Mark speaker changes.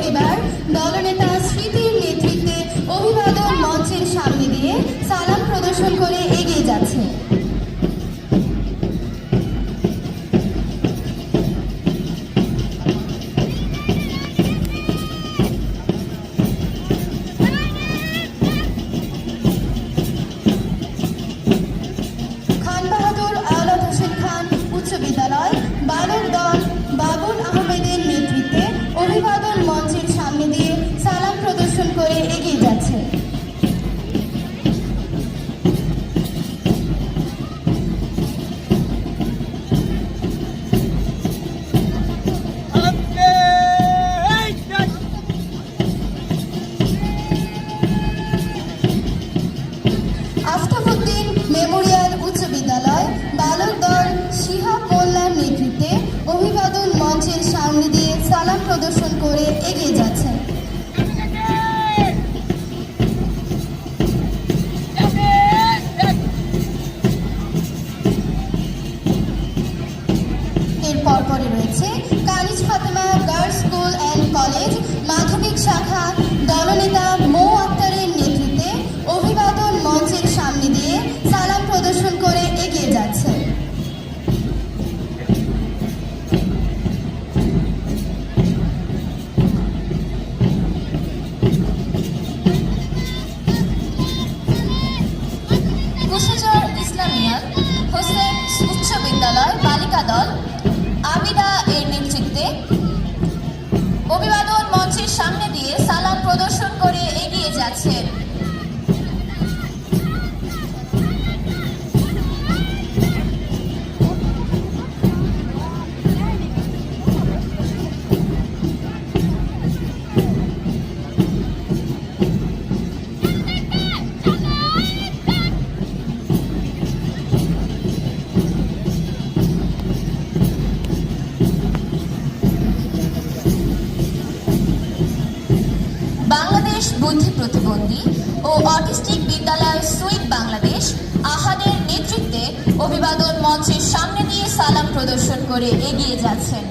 Speaker 1: পরিবার দলনেতা স্মৃতির নেতৃত্বে অভিবাদন মঞ্চের সামনে দিয়ে সালাম প্রদর্শন করে এগিয়ে যাচ্ছে। বিদ্যালয় বালক দল বাবুল আহমেদের নেতৃত্বে অভিবাদন মঞ্চের সামনে দিয়ে সালাম প্রদর্শন করে এগিয়ে যাচ্ছে। আফতাবউদ্দিন মেমোরিয়াল উচ্চ বিদ্যালয় বালক দল শিহাব মোল্লার নেতৃত্বে অভিবাদন মঞ্চের সামনে দিয়ে সালাম প্রদর্শন করে এগিয়ে যাচ্ছে। এর পরপরই রয়েছে Kaniz Fatema girls school and college মাধ্যমিক শাখা দলনেতা মো আক্তারের নেতৃত্বে অভিবাদন মঞ্চের সামনে দিয়ে সালাম প্রদর্শন করে এগিয়ে যাচ্ছে। কুশিচর ইসলামিয়া হোসেন উচ্চ বিদ্যালয় বালিকা দল আবিদা এর নেতৃত্বে অভিবাদন মঞ্চের সামনে দিয়ে সালাম প্রদর্শন করে এগিয়ে যাচ্ছে। বাংলাদেশ বুদ্ধি প্রতিবন্ধী ও অটিস্টিক বিদ্যালয় সুইট বাংলাদেশ আহাদের নেতৃত্বে অভিবাদন মঞ্চের সামনে দিয়ে সালাম প্রদর্শন করে এগিয়ে যাচ্ছেন।